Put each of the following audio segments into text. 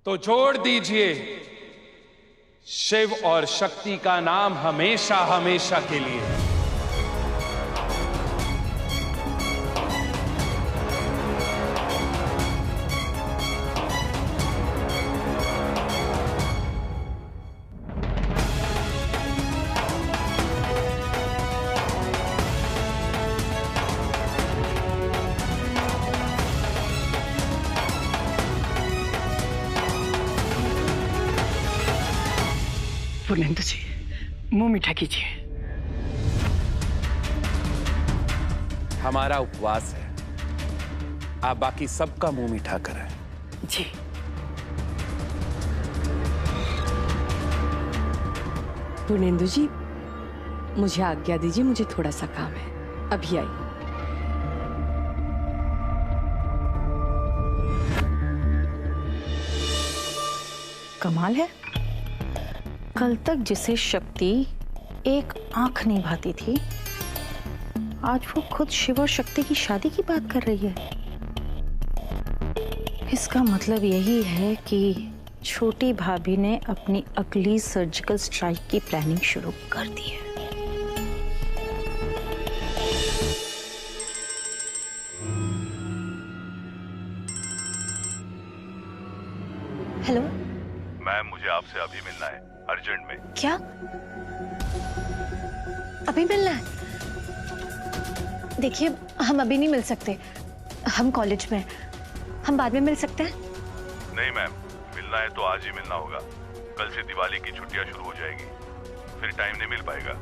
तो जोड़ दीजिए शिव और शक्ति का नाम हमेशा हमेशा के लिए। पूर्णेंदु जी, मुंह मीठा कीजिए। हमारा उपवास है, आप बाकी सबका मुंह मीठा करें। जी। पूर्णेंदु जी, मुझे आज्ञा दीजिए, मुझे थोड़ा सा काम है, अभी आई। कमाल है, कल तक जिसे शक्ति एक आंख नहीं भाती थी, आज वो खुद शिव और शक्ति की शादी की बात कर रही है। इसका मतलब यही है कि छोटी भाभी ने अपनी अगली सर्जिकल स्ट्राइक की प्लानिंग शुरू कर दी है। हेलो मैम, मुझे आपसे अभी मिलना है, अर्जेंट में। क्या? अभी मिलना है? देखिए, हम अभी नहीं मिल सकते, हम कॉलेज में, हम बाद में मिल सकते हैं। नहीं मैम, मिलना है तो आज ही मिलना होगा। कल से दिवाली की छुट्टियां शुरू हो जाएगी, फिर टाइम नहीं मिल पाएगा।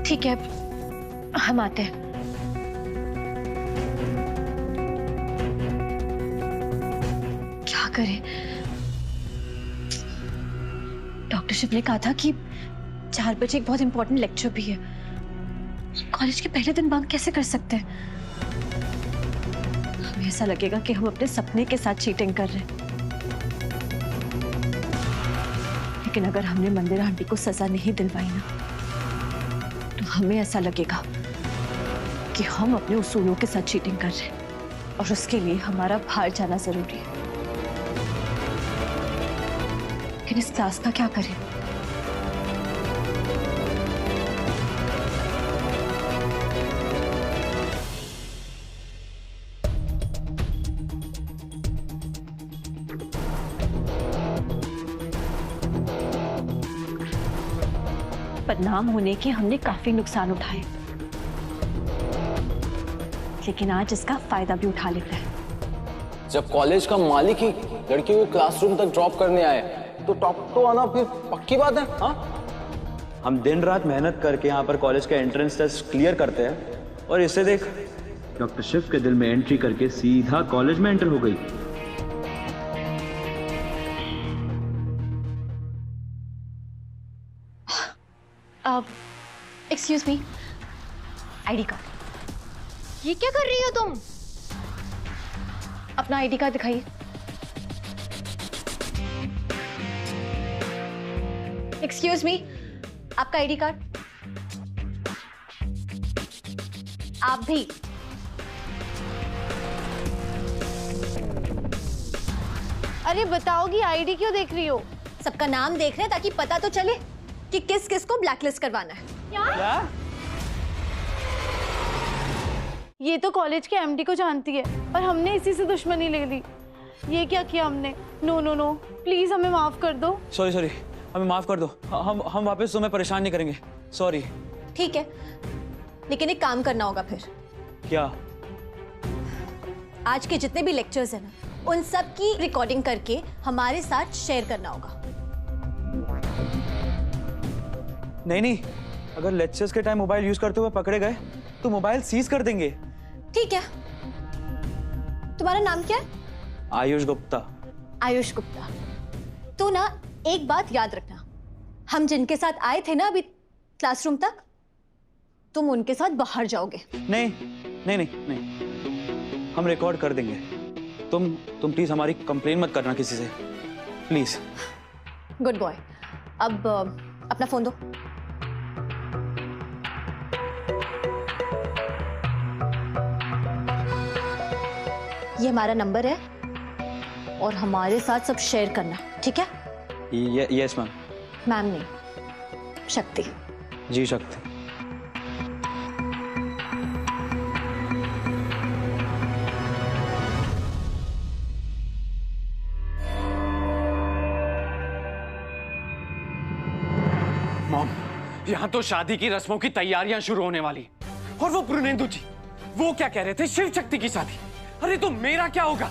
ठीक है, हम आते हैं। क्या करें? डॉक्टर शिव ने कहा था कि 4 बजे एक बहुत इंपॉर्टेंट लेक्चर भी है। कॉलेज के पहले दिन बंक कैसे कर सकते हैं? हमें ऐसा लगेगा कि हम अपने सपने के साथ चीटिंग कर रहे हैं। लेकिन अगर हमने मंदिर आंटी को सजा नहीं दिलवाई ना, तो हमें ऐसा लगेगा कि हम अपने उसूलों के साथ चीटिंग कर रहे हैं, और उसके लिए हमारा बाहर जाना जरूरी है। लेकिन इस क्लास का क्या करें? बदनाम होने के हमने काफी नुकसान उठाए, लेकिन आज इसका फायदा भी उठा लेता है। जब कॉलेज का मालिक ही लड़कियों को क्लासरूम तक ड्रॉप करने आए तो टॉप तो आना फिर पक्की बात है। हाँ, हम दिन रात मेहनत करके यहाँ पर कॉलेज का एंट्रेंस टेस्ट क्लियर करते हैं, और इसे देख, डॉक्टर शिव के दिल में एंट्री करके सीधा कॉलेज में एंटर हो गई। Excuse me, ID card. ये क्या कर रही हो तुम? अपना आईडी कार्ड दिखाइए। एक्सक्यूज मी, आपका आईडी कार्ड। आप भी। अरे बताओगी, आईडी क्यों देख रही हो? सबका नाम देख रहे हैं ताकि पता तो चले कि किस किस को ब्लैकलिस्ट करवाना है। क्या? ये तो कॉलेज के एमडी को जानती है, और हमने इसी से दुश्मनी ले ली। ये क्या किया हमने? नो नो नो, प्लीज हमें माफ कर दो। सॉरी सॉरी, हमें माफ कर दो। हम वापस तुम्हें परेशान नहीं करेंगे। सॉरी। ठीक है, लेकिन एक काम करना होगा फिर। क्या? आज के जितने भी लेक्चर्स हैं ना, उन सब की रिकॉर्डिंग करके हमारे साथ शेयर करना होगा। नहीं, अगर लेक्चर्स के टाइम मोबाइल यूज करते हुए पकड़े गए तो मोबाइल सीज कर देंगे। ठीक है। तुम्हारा नाम क्या है? आयुष गुप्ता। आयुष गुप्ता। तो ना, एक बात याद रखना, हम जिनके साथ आए थे ना अभी क्लासरूम तक, तुम उनके साथ बाहर जाओगे। नहीं नहीं नहीं नहीं, हम रिकॉर्ड कर देंगे। तुम प्लीज हमारी कंप्लेन मत करना किसी से, प्लीज। Good boy. अब अपना फोन दो। ये हमारा नंबर है और हमारे साथ सब शेयर करना, ठीक है? Yes ma'am. मैम नहीं, शक्ति। जी शक्ति। मॉम, यहाँ तो शादी की रस्मों की तैयारियां शुरू होने वाली और वो पुरनेंदु जी, वो क्या कह रहे थे? शिव शक्ति की शादी। अरे तो मेरा क्या होगा?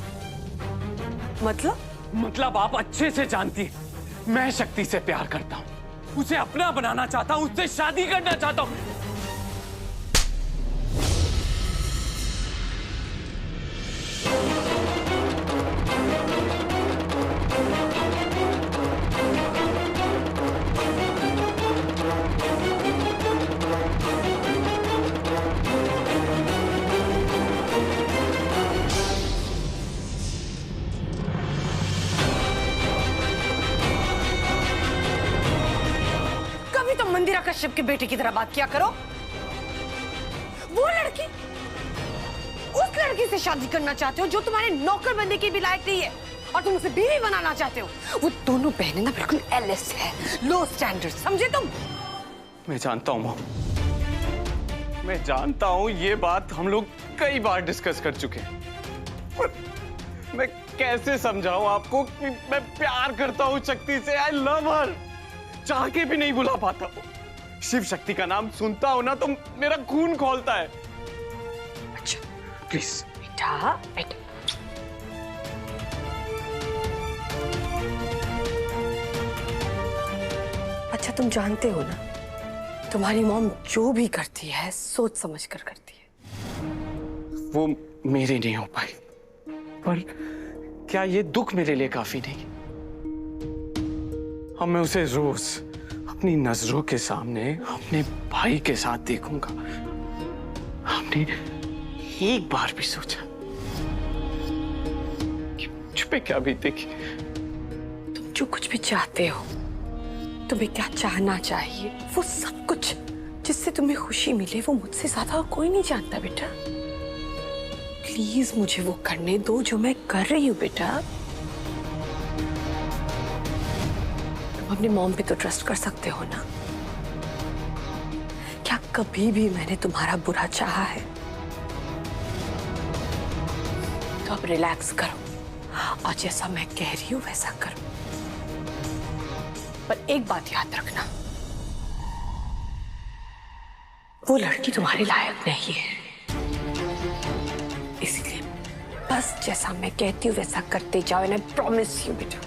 मतलब आप अच्छे से जानती हैं, मैं शक्ति से प्यार करता हूँ, उसे अपना बनाना चाहता हूँ, उससे शादी करना चाहता हूँ। मंदिरा कश्यप के बेटे की तरह बात किया करो। वो लड़की, उस लड़की से शादी करना चाहते हो जो तुम्हारे नौकर बनने की भी लायक नहीं है और तुम उसे बीवी बनाना चाहते हो। वो दोनों बहनें ना बिल्कुल एलएस है, लो स्टैंडर्ड, समझे तुम? मैं जानता हूँ मॉम, मैं जानता हूँ, ये बात हम लोग कई बार डिस्कस कर चुके हैं, पर मैं कैसे समझाऊं आपको कि मैं प्यार करता हूँ शक्ति से। आई लव हर, चाह के भी नहीं बुला पाता हूँ। शिव शक्ति का नाम सुनता हूं ना तो मेरा खून खौलता है। अच्छा प्लीज बेटा, बेटा अच्छा, तुम जानते हो ना, तुम्हारी मॉम जो भी करती है सोच समझ कर करती है। वो मेरी नहीं हो पाई, पर क्या ये दुख मेरे लिए काफी नहीं? अब मैं उसे रोज अपनी नजरों के सामने अपने भाई के साथ देखूंगा। आपने एक बार भी सोचा कि मुझ पे क्या बीतेगी? तुम जो कुछ भी चाहते हो, तुम्हें क्या चाहना चाहिए, वो सब कुछ जिससे तुम्हें खुशी मिले, वो मुझसे ज्यादा कोई नहीं जानता बेटा। प्लीज मुझे वो करने दो जो मैं कर रही हूँ बेटा। अपनी मॉम पे तो ट्रस्ट कर सकते हो ना? क्या कभी भी मैंने तुम्हारा बुरा चाहा है? तो अब रिलैक्स करो और जैसा मैं कह रही हूं वैसा करो। पर एक बात याद रखना, वो लड़की तुम्हारे लायक नहीं है, इसलिए बस जैसा मैं कहती हूँ वैसा करते जाओ। एंड आई प्रॉमिस यू बेटा,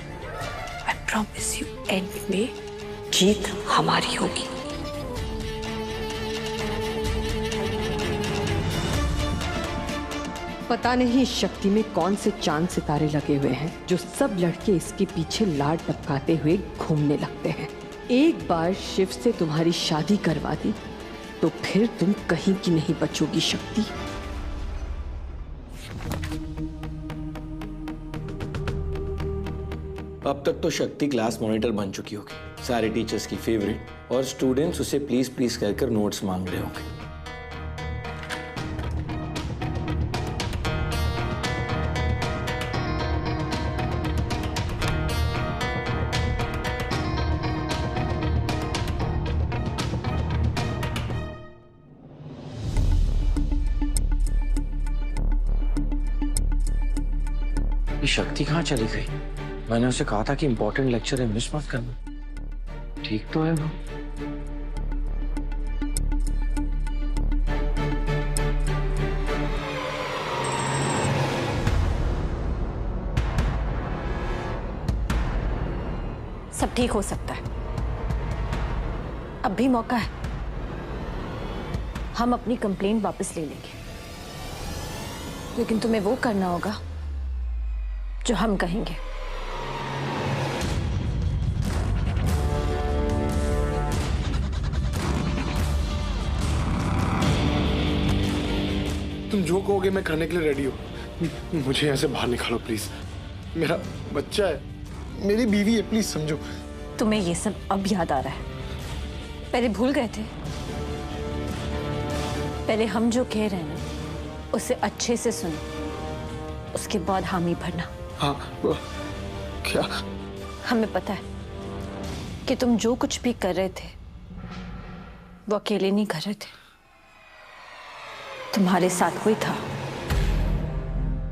I promise you, एंड में जीत हमारी होगी। पता नहीं इस शक्ति में कौन से चांद सितारे लगे हुए हैं जो सब लड़के इसके पीछे लाड टपकाते हुए घूमने लगते हैं। एक बार शिव से तुम्हारी शादी करवा दी तो फिर तुम कहीं की नहीं बचोगी शक्ति। अब तक तो शक्ति क्लास मॉनिटर बन चुकी होगी, सारे टीचर्स की फेवरेट, और स्टूडेंट्स उसे प्लीज प्लीज कहकर नोट्स मांग रहे होंगे। ये शक्ति कहाँ चली गई? मैंने उसे कहा था कि इंपॉर्टेंट लेक्चर है, मिस मत करना। ठीक तो है वो। सब ठीक हो सकता है, अब भी मौका है। हम अपनी कंप्लेंट वापस ले लेंगे, लेकिन तुम्हें वो करना होगा जो हम कहेंगे। तुम जो कहोगे मैं करने के लिए रेडी हूँ। मुझे यहाँ से बाहर निकालो प्लीज। मेरा बच्चा है, मेरी बीवी है, प्लीज समझो। तुम्हें ये सब अब याद आ रहा है, पहले भूल गए थे। पहले हम जो कह रहे हैं ना उसे अच्छे से सुनो, उसके बाद हामी भरना। हाँ क्या? हमें पता है कि तुम जो कुछ भी कर रहे थे वो अकेले नहीं कर रहे थे, तुम्हारे साथ कोई था।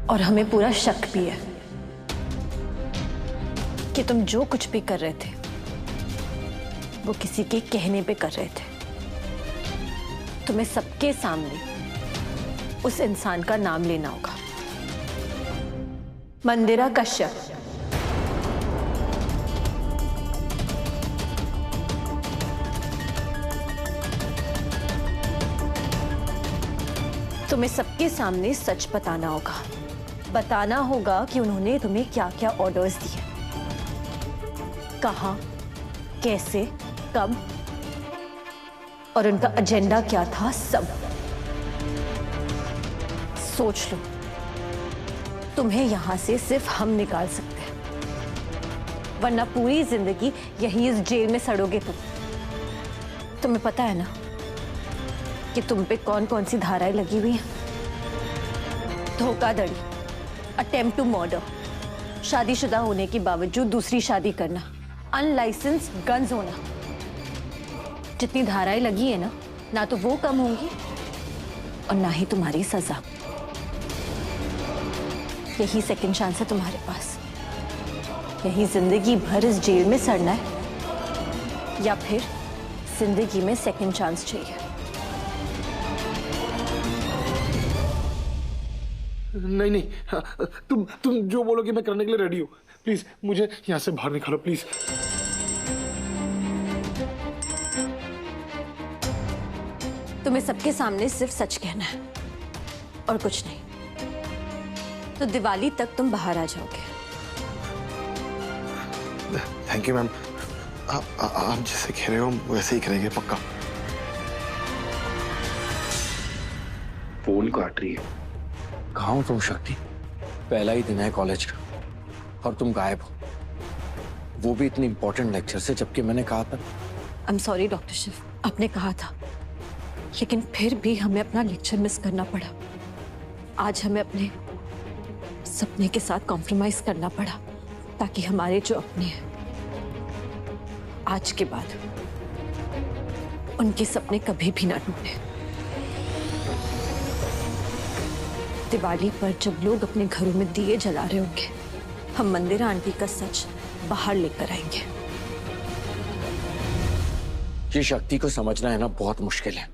और हमें पूरा शक भी है कि तुम जो कुछ भी कर रहे थे वो किसी के कहने पे कर रहे थे। तुम्हें सबके सामने उस इंसान का नाम लेना होगा, मंदिरा कश्यप। तुम्हें सबके सामने सच बताना होगा। बताना होगा कि उन्होंने तुम्हें क्या क्या ऑर्डर्स दिए, कहाँ, कैसे, कब और उनका एजेंडा क्या था, सब सोच लो। तुम्हें यहां से सिर्फ हम निकाल सकते हैं, वरना पूरी जिंदगी यहीं इस जेल में सड़ोगे तुम। तुम्हें पता है ना कि तुम पे कौन कौन सी धाराएं लगी हुई हैं? धोखाधड़ी, अटेम्प्ट टू मर्डर, शादीशुदा होने के बावजूद दूसरी शादी करना, अनलाइसेंस गन्स होना। जितनी धाराएं लगी है ना तो वो कम होंगी और ना ही तुम्हारी सजा। यही सेकंड चांस है तुम्हारे पास। यही जिंदगी भर इस जेल में सड़ना है या फिर जिंदगी में सेकंड चांस चाहिए। नहीं, हाँ, तुम जो बोलोगे मैं करने के लिए रेडी हूँ। प्लीज मुझे यहाँ से बाहर निकालो प्लीज। तुम्हें सबके सामने सिर्फ सच कहना है और कुछ नहीं, तो दिवाली तक तुम बाहर आ जाओगे। Thank you ma'am. आप जैसे कह रहे हो वैसे ही करेंगे, पक्का। फोन काट रही है। कहाँ हो तुम शक्ति? पहला ही दिन है कॉलेज का और तुम गायब हो, वो भी इतनी इंपॉर्टेंट लेक्चर से, जबकि मैंने कहा था। I am sorry doctor Shiv, आपने कहा था, लेकिन फिर भी हमें अपना लेक्चर मिस करना पड़ा। आज हमें अपने सपने के साथ कॉम्प्रोमाइज करना पड़ा ताकि हमारे जो अपने हैं आज के बाद उनके सपने कभी भी ना टूटे। दिवाली पर जब लोग अपने घरों में दिए जला रहे होंगे, हम मंदिरा आंटी का सच बाहर लेकर आएंगे। ये शक्ति को समझना है ना बहुत मुश्किल है।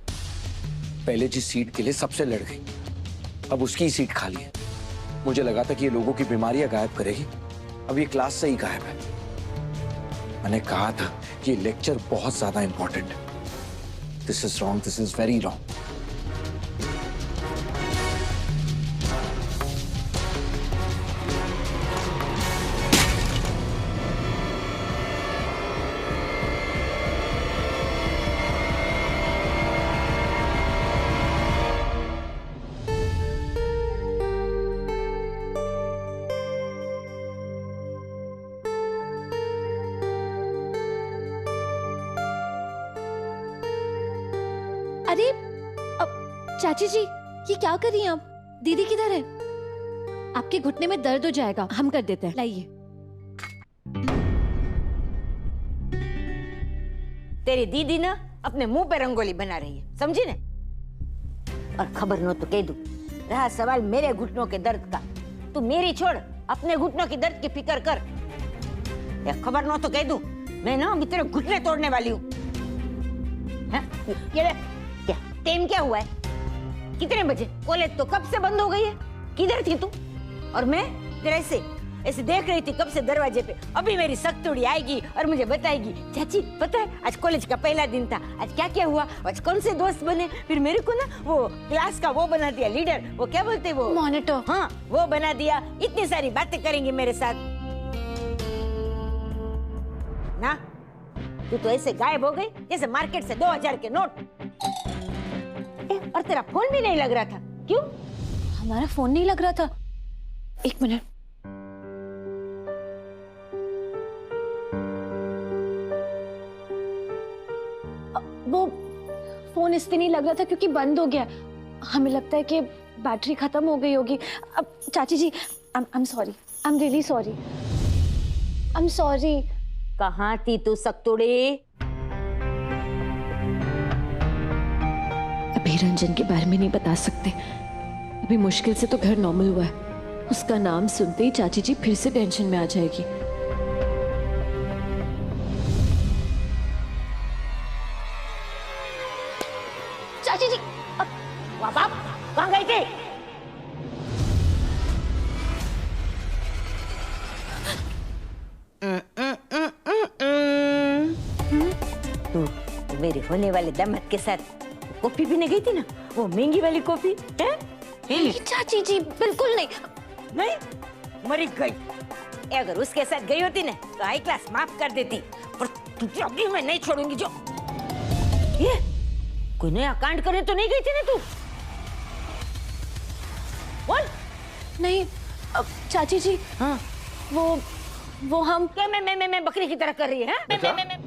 पहले जिस सीट के लिए सबसे लड़ गई, अब उसकी ही सीट खाली है। मुझे लगा था कि ये लोगों की बीमारियां गायब करेगी, अब ये क्लास से ही गायब है। मैंने कहा था कि ये लेक्चर बहुत ज्यादा इंपॉर्टेंट है। This is wrong, this is very wrong. अरे चाची जी, ये क्या कर रही हैं आप? दीदी किधर है? आपके घुटने में दर्द हो जाएगा, हम कर देते हैं, लाइए। तेरी दीदी ना अपने मुंह पे रंगोली बना रही है, समझी ने? और खबर नो तो कह दूं, रहा सवाल मेरे घुटनों के दर्द का, तू मेरी छोड़, अपने घुटनों की दर्द की फिक्र कर। या खबर नो तो कह दूं, मैं ना अभी तेरे घुटने तोड़ने वाली हूँ। ये ले, क्या टाइम क्या हुआ है? कितने बजे? कॉलेज तो कब से बंद हो गई है। किधर थी तू? और मैं तेरे ऐसे देख रही थी कब से दरवाजे पे। अभी मेरी सख्तुड़ी आएगी और मुझे बताएगी, चाची पता है आज कॉलेज का पहला दिन था, आज क्या क्या हुआ, आज कौन से दोस्त बने। फिर मेरे को ना वो क्लास का वो बना दिया लीडर, वो क्या बोलते वो, मॉनिटर। हाँ वो बना दिया। इतनी सारी बातें करेंगे मेरे साथ ना। तू तो ऐसे गायब हो गई जैसे मार्केट से 2000 के नोट। और तेरा फोन भी नहीं लग रहा था, क्यों? हमारा फोन नहीं लग रहा था? एक मिनट। वो फोन इसलिए नहीं लग रहा था क्योंकि बंद हो गया। हमें लगता है कि बैटरी खत्म हो गई होगी। अब चाची जी I'm sorry. I'm really sorry. I'm sorry. कहाँ थी तू सक्तुड़ी? अभी रंजन के बारे में नहीं बता सकते। अभी मुश्किल से तो घर नॉर्मल हुआ है। उसका नाम सुनते ही चाची जी फिर से टेंशन में आ जाएगी। चाची जी वाह बाप, कहाँ गई थी? तू मेरे होने वाले दामाद के साथ कॉफी पीने गई थी ना, वो महंगी वाली कॉफी है? नहीं चाची जी, बिल्कुल नहीं। नहीं, मरी गई। अगर उसके साथ गई होती ना तो हाई क्लास माफ कर देती, पर तुझे अभी मैं नहीं छोड़ूंगी। जो ये कोई नया कांड करे तो नहीं गई थी ना तू? बोल। नहीं चाची जी, हाँ वो हम क्या मैं बकरी की तरह कर रही है? मैं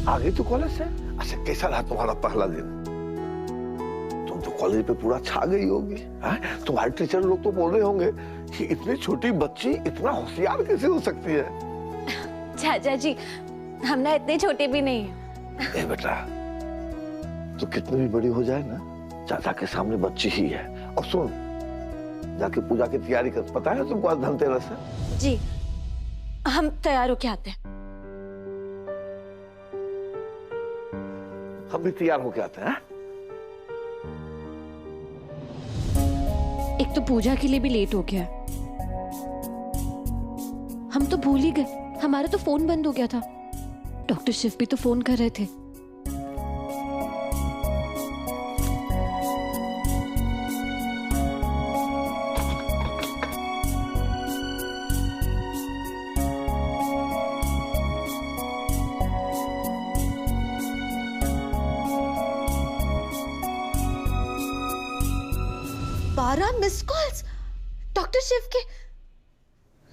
आ गई तू कॉलेज से? अच्छा, कैसा रहा तुम्हारा पहला दिन? तुम तो कॉलेज पे पूरा छा गई होगी। तुम्हारे टीचर लोग तो बोल रहे होंगे कि इतनी छोटी बच्ची इतना होशियार कैसे हो सकती है? चाचा जी, हम ना इतने छोटे भी नहीं हैं। ए बेटा, तो कितनी भी बड़ी हो जाए ना, चाचा के सामने बच्ची ही है। और सुन, जाके पूजा की तैयारी कर। पता है तुमको आज धनतेरस है? जी, हम तैयार होके आते हैं। हम भी तैयार होके आते हैं। एक तो पूजा के लिए भी लेट हो गया। हम तो भूल ही गए, हमारा तो फोन बंद हो गया था। डॉक्टर शिव भी तो फोन कर रहे थे। मिस कॉल्स डॉक्टर शिव के।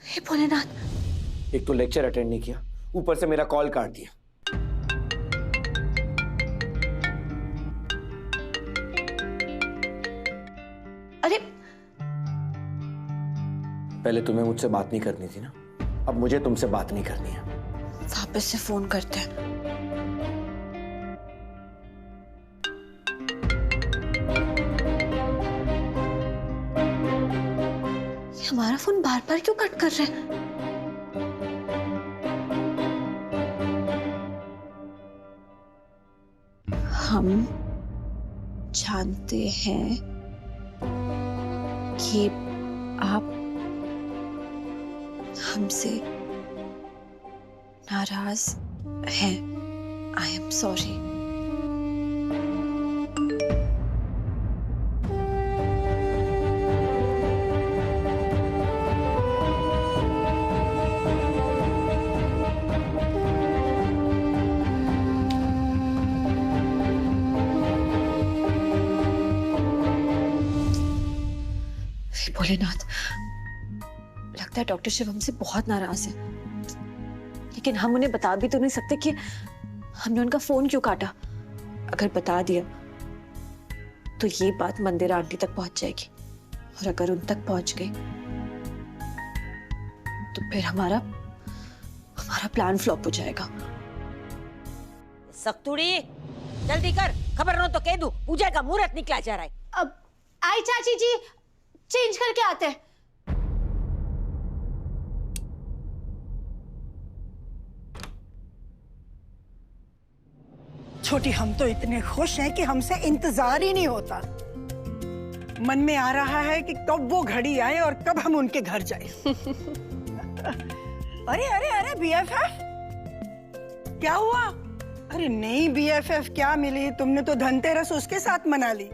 हे भोलेनाथ। एक तो लेक्चर अटेंड नहीं किया, ऊपर से मेरा कॉल काट दिया। अरे पहले तुम्हें मुझसे बात नहीं करनी थी ना, अब मुझे तुमसे बात नहीं करनी है। वापस से फोन करते हैं। हमारा फोन बार बार क्यों कट कर रहे हैं? हम जानते हैं कि आप हमसे नाराज हैं। आई एम सॉरी। भोलेनाथ, लगता है डॉक्टर शिव हमसे बहुत नाराज है, लेकिन हम उन्हें बता भी तो नहीं सकते कि हमने उनका फोन क्यों काटा। अगर बता दिया तो ये बात मंदिरा आंटी तक पहुंच जाएगी, और अगर उन तक पहुंच गई तो फिर हमारा प्लान फ्लॉप हो जाएगा। सक्तुड़ी, जल्दी कर, खबर नो तो कह दूं पूजा का मुहूर्त निकला जा रहा है। अब आई चाची जी, चेंज करके आते हैं। छोटी, हम तो इतने खुश हैं कि हमसे इंतजार ही नहीं होता। मन में आ रहा है कि कब वो घड़ी आए और कब हम उनके घर जाएं। अरे अरे अरे बीएफएफ, क्या हुआ? अरे नहीं बीएफएफ क्या मिली, तुमने तो धनतेरस उसके साथ मना ली।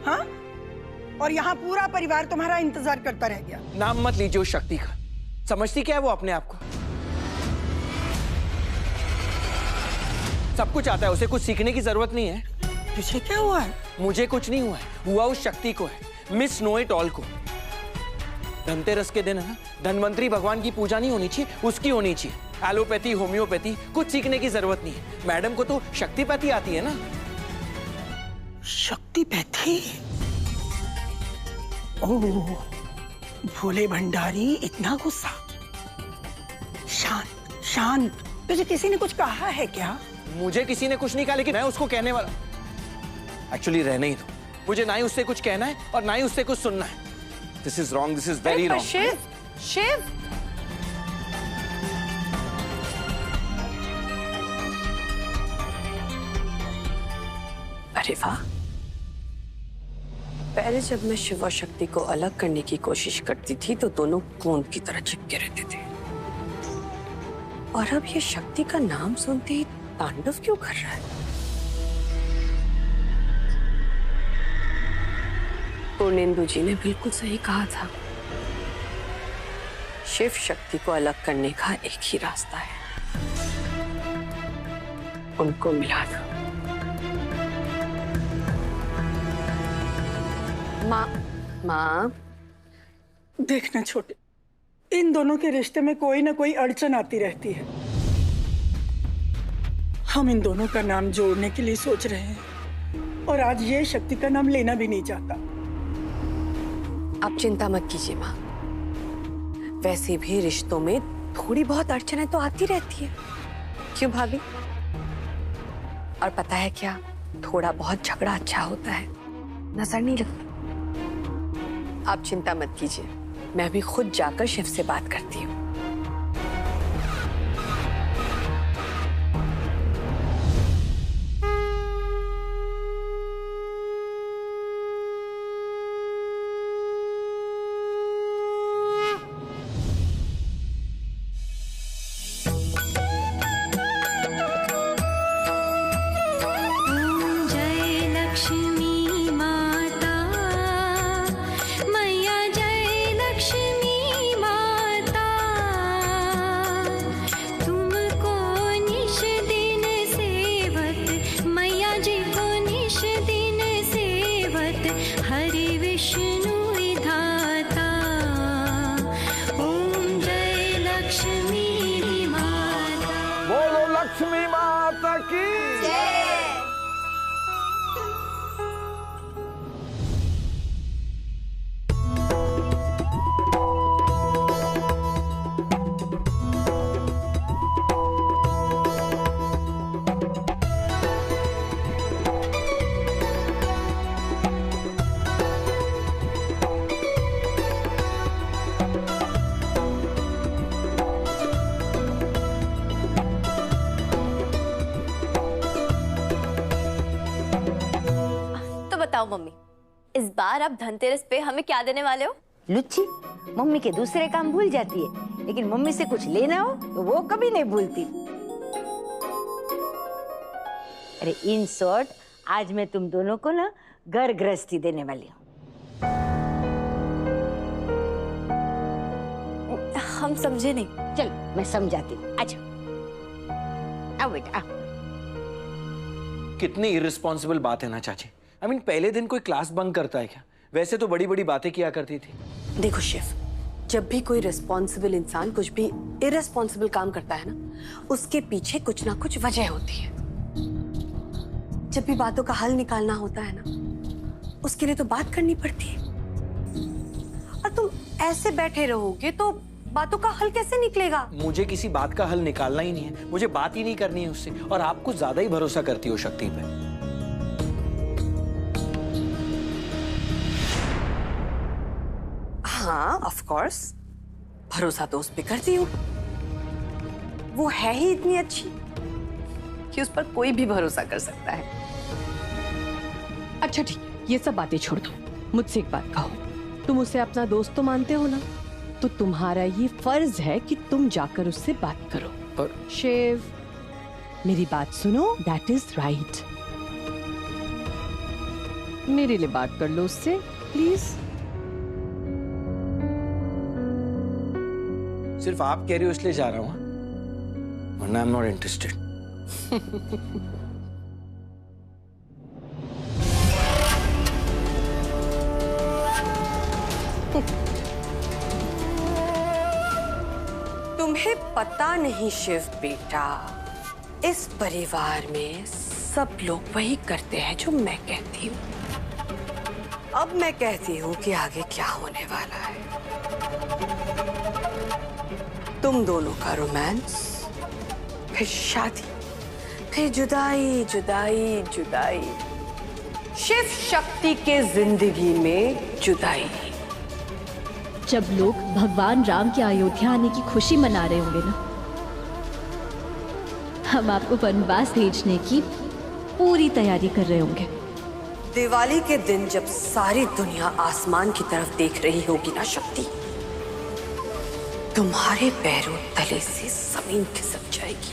हाँ, और यहाँ पूरा परिवार तुम्हारा इंतजार करता रह गया। नाम मत लीजिए उस शक्ति का। समझती क्या है वो अपने आप को? सब कुछ आता है उसे, कुछ सीखने की जरूरत नहीं है। तुझे क्या हुआ है? मुझे कुछ नहीं हुआ है, हुआ उस शक्ति को है, मिस नो इट ऑल को। धनतेरस के दिन है ना, धनवंतरी भगवान की पूजा नहीं होनी चाहिए, उसकी होनी चाहिए। एलोपैथी, होम्योपैथी कुछ सीखने की जरूरत नहीं है। मैडम को तो शक्तिपैथी आती है ना। शक्तिपैथी? ओह, भोले भंडारी इतना गुस्सा? शांत शांत। तुझे किसी ने कुछ कहा है क्या? मुझे किसी ने कुछ नहीं कहा, लेकिन मैं उसको कहने वाला। एक्चुअली रहने ही दो, मुझे ना ही उससे कुछ कहना है और ना ही उससे कुछ सुनना है। This is wrong, this is very wrong. Shiv, Shiv, अरे वाह, पहले जब मैं शिव और शक्ति को अलग करने की कोशिश करती थी तो दोनों गोंद की तरह चिपके रहते थे, और अब ये शक्ति का नाम सुनते ही तांडव क्यों कर रहा है? पूर्णेंदु जी ने बिल्कुल सही कहा था, शिव शक्ति को अलग करने का एक ही रास्ता है, उनको मिलाना। माँ, देखना छोटे, इन दोनों के रिश्ते में कोई ना कोई अड़चन आती रहती है। हम इन दोनों का नाम जोड़ने के लिए सोच रहे हैं और आज ये शक्ति का नाम लेना भी नहीं चाहता। आप चिंता मत कीजिए माँ, वैसे भी रिश्तों में थोड़ी बहुत अड़चनें तो आती रहती है, क्यों भाभी? और पता है क्या, थोड़ा बहुत झगड़ा अच्छा होता है, नजर नहीं लगता। आप चिंता मत कीजिए, मैं भी खुद जाकर शिव से बात करती हूँ। लक्ष्मी माता की बताओ मम्मी, इस बार आप धनतेरस पे हमें क्या देने वाले हो? लुच्ची, मम्मी के दूसरे काम भूल जाती है, लेकिन मम्मी से कुछ लेना हो तो वो कभी नहीं भूलती। अरे इन शॉर्ट, आज मैं तुम दोनों को ना घर गृहस्थी देने वाली हूँ। हम समझे नहीं। चल मैं समझाती हूँ, अच्छा आओ बेटा आओ। कितनी इररिस्पॉन्सिबल बात है ना चाची। I mean, पहले दिन कोई क्लास बंक करता है क्या? वैसे तो बड़ी बड़ी बातें किया करती थी। देखो शिव, जब भी कोई रिस्पॉन्सिबल इंसान कुछ भी इररिस्पॉन्सिबल काम करता है ना, उसके पीछे कुछ ना कुछ वजह होती है। जब भी बातों का हल निकालना होता है ना, उसके लिए तो बात करनी पड़ती है। और तुम ऐसे बैठे रहोगे तो बातों का हल कैसे निकलेगा? मुझे किसी बात का हल निकालना ही नहीं है, मुझे बात ही नहीं करनी है उससे। और आप कुछ ज्यादा ही भरोसा करती हो शक्ति पे। हाँ, ऑफ कोर्स, भरोसा तो उस पे करती हूँ। वो है ही इतनी अच्छी कि उस पर कोई भी भरोसा कर सकता है। अच्छा ठीक, ये सब बातें छोड़ दो। मुझसे एक बात कहो, तुम उसे अपना दोस्त तो मानते हो ना? तो तुम्हारा ये फर्ज है कि तुम जाकर उससे बात करो। पर शिव, मेरी बात सुनो, दैट इज राइट। मेरे लिए बात कर लो उससे, प्लीज। सिर्फ आप कह रही हो इसलिए जा रहा हूँ, वरना आई एम नॉट इंटरेस्टेड। तुम्हें पता नहीं शिव बेटा, इस परिवार में सब लोग वही करते हैं जो मैं कहती हूँ। अब मैं कहती हूँ कि आगे क्या होने वाला है। तुम दोनों का रोमांस, फिर शादी, फिर जुदाई जुदाई जुदाई, शिव शक्ति के जिंदगी में जुदाई। जब लोग भगवान राम के अयोध्या आने की खुशी मना रहे होंगे ना, हम आपको वनवास भेजने की पूरी तैयारी कर रहे होंगे। दिवाली के दिन जब सारी दुनिया आसमान की तरफ देख रही होगी ना शक्ति, तुम्हारे पैरों तले से जमीन खिसक जाएगी।